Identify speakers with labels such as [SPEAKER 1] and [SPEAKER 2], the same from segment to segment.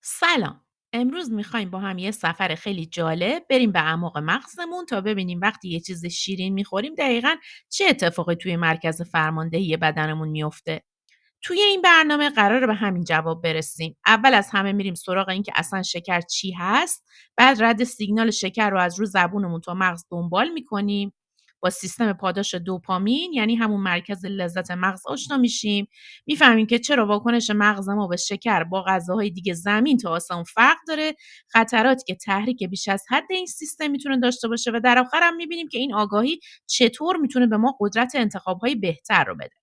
[SPEAKER 1] سلام. امروز میخوایم با هم یه سفر خیلی جالب بریم به اعماق مغزمون تا ببینیم وقتی یه چیز شیرین میخوریم دقیقاً چه اتفاقی توی مرکز فرماندهی بدنمون میفته. توی این برنامه قراره به همین جواب برسیم. اول از همه میریم سراغ این که اصلا شکر چی هست، بعد رد سیگنال شکر رو از رو زبونمون تا مغز دنبال میکنیم. با سیستم پاداش دوپامین یعنی همون مرکز لذت مغز آشنا میشیم. میفهمیم که چرا واکنش مغز ما به شکر با غذاهای دیگه زمین تا آسمون فرق داره، خطراتی که تحریک بیش از حد این سیستم میتونه داشته باشه و در آخر هم میبینیم که این آگاهی چطور میتونه به ما قدرت انتخاب‌های بهتر رو بده.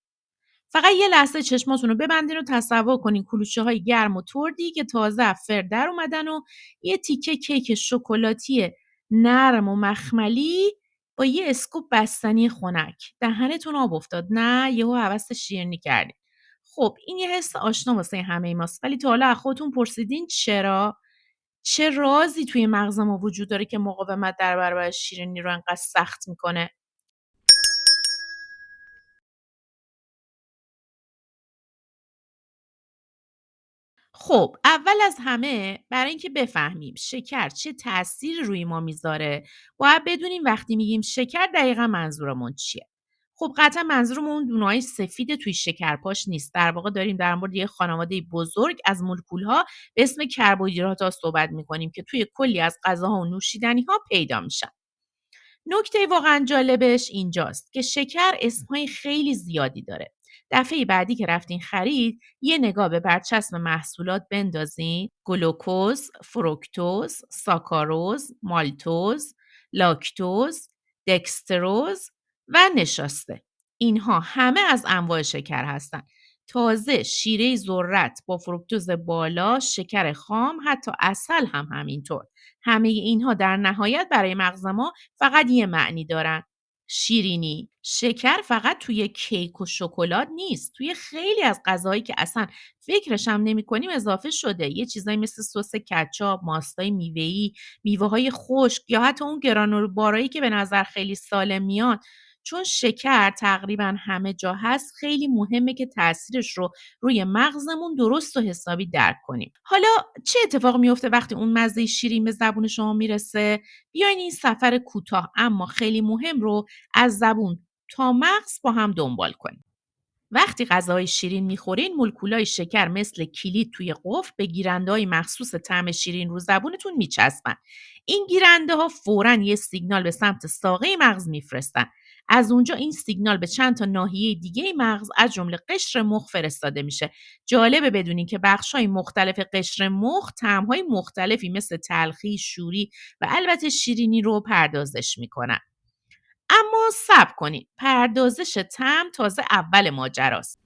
[SPEAKER 1] فقط یه لحظه چشماتون رو ببندین و تصور کنین کلوچه‌های گرم و تردی که تازه از فر در اومدن و یه تیکه کیک شکلاتی نرم و مخملی با یه اسکوپ بستنی خنک. دهنتون آب افتاد؟ نه، یهو هوس شیرینی کردین. خب این یه حس آشنا واسه همه ماست، ولی تا حالا از خودتون پرسیدین چرا؟ چه رازی توی مغز ما وجود داره که مقاومت در برابر شیرینی رو انقدر سخت میکنه؟ خب، اول از همه برای اینکه بفهمیم شکر چه تأثیری روی ما میذاره، باید بدونیم وقتی میگیم شکر دقیقا منظورمون چیه. خب قطعا منظورمون اون دونه‌های سفید توی شکرپاش نیست. در واقع داریم در مورد یه خانواده بزرگ از مولکول‌ها به اسم کربوهیدرات‌ها صحبت می‌کنیم که توی کلی از غذاها و نوشیدنی‌ها پیدا میشن. نکته واقعا جالبش اینجاست که شکر اسمهای خیلی زیادی داره. دفعه بعدی که رفتین خرید یه نگاه به برچسب محصولات بندازین: گلوکوز، فروکتوز، ساکاروز، مالتوز، لاکتوز، دکستروز و نشاسته. اینها همه از انواع شکر هستن. تازه شیره ذرت با فروکتوز بالا، شکر خام، حتی عسل هم همینطور. همه اینها در نهایت برای مغز ما فقط یه معنی دارن: شیرینی. شکر فقط توی کیک و شکلات نیست، توی خیلی از غذاهایی که اصلا فکرش هم نمی‌کنیم اضافه شده. یه چیزایی مثل سس کچاپ، ماستای میوه‌ای، میوه‌های خشک یا حتی اون گرانول‌بارایی که به نظر خیلی سالم میاد، چون شکر تقریبا همه جا هست، خیلی مهمه که تاثیرش رو روی مغزمون درست و حسابی درک کنیم. حالا چه اتفاقی میفته وقتی اون مزه شیرین به زبون شما میرسه؟ بیاین این سفر کوتاه اما خیلی مهم رو از زبون تا مغز با هم دنبال کنیم. وقتی غذاهای شیرین میخورین، مولکولای شکر مثل کلید توی قفل به گیرنده‌های مخصوص طعم شیرین رو زبونتون میچسبن. این گیرنده ها فوراً یه سیگنال به سمت ساقه مغز میفرستن. از اونجا این سیگنال به چند تا ناحیه دیگه مغز از جمله قشر مخ فرستاده میشه. جالبه بدونین که بخش‌های مختلف قشر مخ طعم‌های مختلفی مثل تلخی، شوری و البته شیرینی رو پردازش میکنن. اما صبر کنید، پردازش طعم تازه اول ماجراست.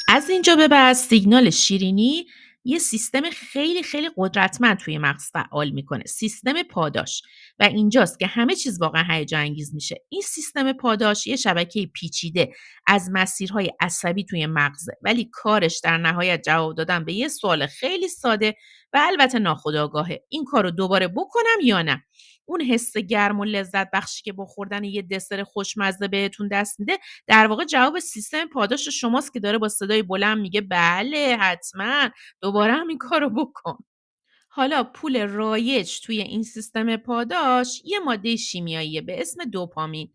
[SPEAKER 1] از اینجا به بعد سیگنال شیرینی یه سیستم خیلی خیلی قدرتمند توی مغز فعال میکنه، سیستم پاداش. و اینجاست که همه چیز واقعا هیجان انگیز میشه. این سیستم پاداش یه شبکه پیچیده از مسیرهای عصبی توی مغزه، ولی کارش در نهایت جواب دادن به یه سوال خیلی ساده و البته ناخودآگاهه: این کارو دوباره بکنم یا نه؟ اون حس گرم و لذت بخشی که با خوردن یه دسر خوشمزه بهتون دست میده، در واقع جواب سیستم پاداش شماست که داره با صدای بلند میگه بله حتما، دوباره همین کارو بکن. حالا پول رایج توی این سیستم پاداش یه ماده شیمیاییه به اسم دوپامین.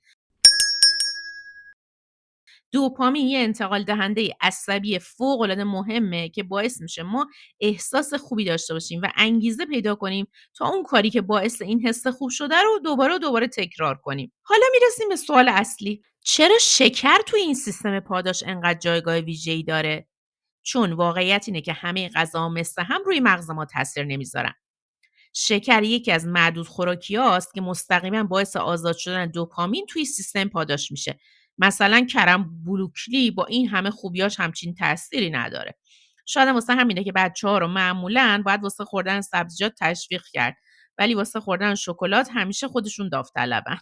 [SPEAKER 1] دوپامین یه انتقال دهنده عصبی فوق‌العاده مهمه که باعث میشه ما احساس خوبی داشته باشیم و انگیزه پیدا کنیم تا اون کاری که باعث این حس خوب شده رو دوباره و دوباره تکرار کنیم. حالا میرسیم به سوال اصلی: چرا شکر توی این سیستم پاداش انقدر جایگاه ویژه‌ای داره؟ چون واقعیت اینه که همه غذاها مثل هم روی مغز ما تاثیر نمیذارن. شکر یکی از معدود خوراکیاست که مستقیما باعث آزاد شدن دوپامین توی سیستم پاداش میشه. مثلا کرم بلوکلی با این همه خوبیاش همچین تأثیری نداره. شاید هم واسه همینه که بچه‌ها رو معمولاً باید واسه خوردن سبزیجات تشویق کرد، ولی واسه خوردن شکلات همیشه خودشون داوطلبن.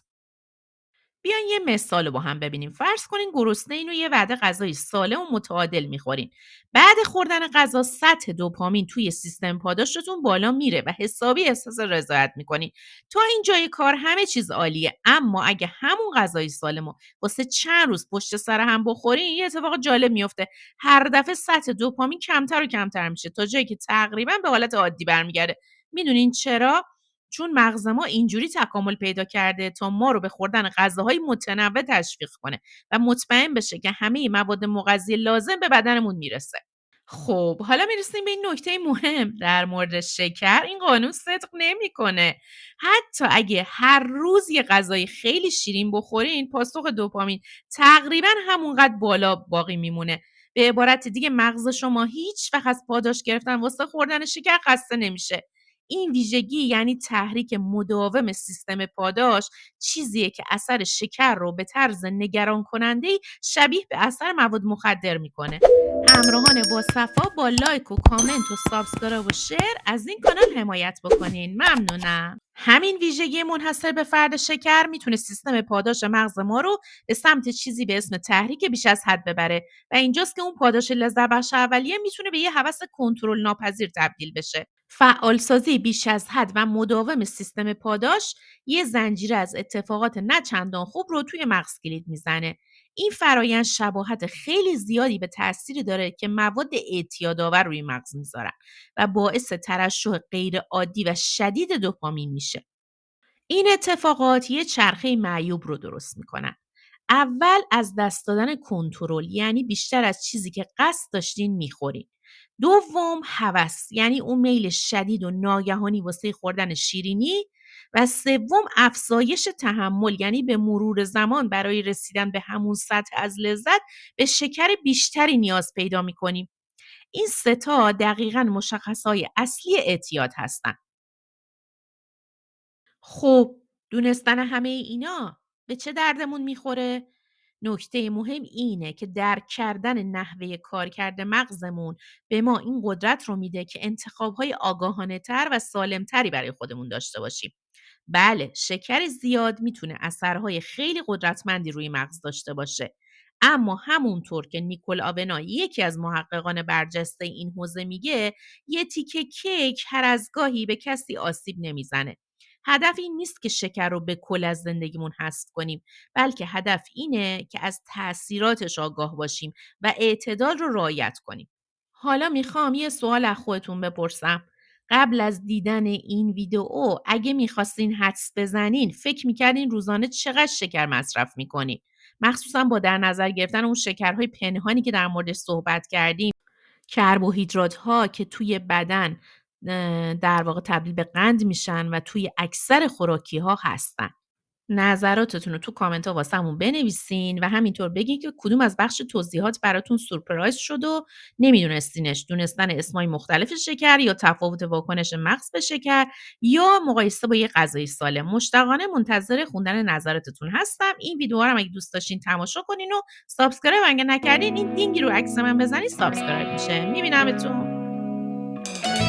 [SPEAKER 1] بیاین یه مثال رو با هم ببینیم. فرض کنین گرسنه‌این و یه وعده غذای سالم و متعادل میخورین. بعد خوردن غذا سطح دوپامین توی سیستم پاداشتون بالا میره و حسابی احساس رضایت میکنین. تا اینجای کار همه چیز عالیه، اما اگه همون غذای سالم رو واسه چند روز پشت سر هم بخورین، یه اتفاق جالب میفته. هر دفعه سطح دوپامین کمتر و کمتر میشه تا جایی که تقریبا به حالت عادی برمیگرده. میدونین چرا؟ چون مغز ما اینجوری تکامل پیدا کرده تا ما رو به خوردن غذاهای متنوع تشویق کنه و مطمئن بشه که همه مواد مغذی لازم به بدنمون میرسه. خب حالا میرسیم به این نکته مهم در مورد شکر. این قانون صدق نمیکنه. حتی اگه هر روز یه غذای خیلی شیرین بخورین، پاسخ دوپامین تقریبا همونقدر بالا باقی میمونه. به عبارت دیگه مغز شما هیچ وقت از پاداش گرفتن واسه خوردن شکر خسته نمیشه. این ویژگی یعنی تحریک مداوم سیستم پاداش، چیزیه که اثر شکر رو به طرز نگران کننده شبیه به اثر مواد مخدر میکنه. همراهان با صفا با لایک و کامنت و سابسکرایب و شیر از این کانال حمایت بکنین. ممنونم. همین ویژگی منحصر به فرد شکر میتونه سیستم پاداش مغز ما رو به سمت چیزی به اسم تحریک بیش از حد ببره و اینجاست که اون پاداش لذت بخش اولیه میتونه به یه هوس کنترل ناپذیر تبدیل بشه. فعالسازی بیش از حد و مداوم سیستم پاداش یه زنجیره از اتفاقات نه چندان خوب رو توی مغز کلید میزنه. این فرایند شباهت خیلی زیادی به تأثیری داره که مواد اعتیادآور روی مغز میذارن و باعث ترشح غیرعادی و شدید دوپامین میشه. این اتفاقات یه چرخه معیوب رو درست میکنن. اول از دست دادن کنترل، یعنی بیشتر از چیزی که قصد داشتین میخورین. دوم هوس، یعنی اون میل شدید و ناگهانی واسه خوردن شیرینی. و سوم افزایش تحمل، یعنی به مرور زمان برای رسیدن به همون سطح از لذت به شکر بیشتری نیاز پیدا میکنیم. این سه تا دقیقاً مشخصهای اصلی اعتیاد هستن. خب، دونستن همه اینا به چه دردمون میخوره؟ نکته مهم اینه که درک کردن نحوه کارکرد مغزمون به ما این قدرت رو میده که انتخاب‌های آگاهانه‌تر و سالمتری برای خودمون داشته باشیم. بله، شکر زیاد میتونه اثرهای خیلی قدرتمندی روی مغز داشته باشه. اما همونطور که نیکول آونا، یکی از محققان برجسته این حوزه میگه، یه تیکه کیک هر از گاهی به کسی آسیب نمیزنه. هدف این نیست که شکر رو به کل از زندگیمون حذف کنیم، بلکه هدف اینه که از تأثیراتش آگاه باشیم و اعتدال رو رعایت کنیم. حالا میخوام یه سوال از خودتون بپرسم. قبل از دیدن این ویدیو اگه میخواستین حدس بزنین، فکر میکردین روزانه چقدر شکر مصرف میکنین؟ مخصوصا با در نظر گرفتن اون شکرهای پنهانی که در موردش صحبت کردیم. کربوهیدرات ها که توی بدن در واقع تبدیل به قند میشن و توی اکثر خوراکی ها هستن. نظراتتون رو تو کامنت ها واسمون بنویسین و همینطور بگین که کدوم از بخش توضیحات براتون سورپرایز شد و نمیدونستینش. دونستن اسمای مختلف شکر یا تفاوت واکنش مغز به شکر یا مقایسه با یه غذای سالم. مشتاقانه منتظر خوندن نظراتتون هستم. این ویدیوها رو اگه دوست داشتین تماشا کنین و سابسکرایب اگه نکردین این دینگی رو عکس من بزنین سابسکرایب میشه. میبینمتون.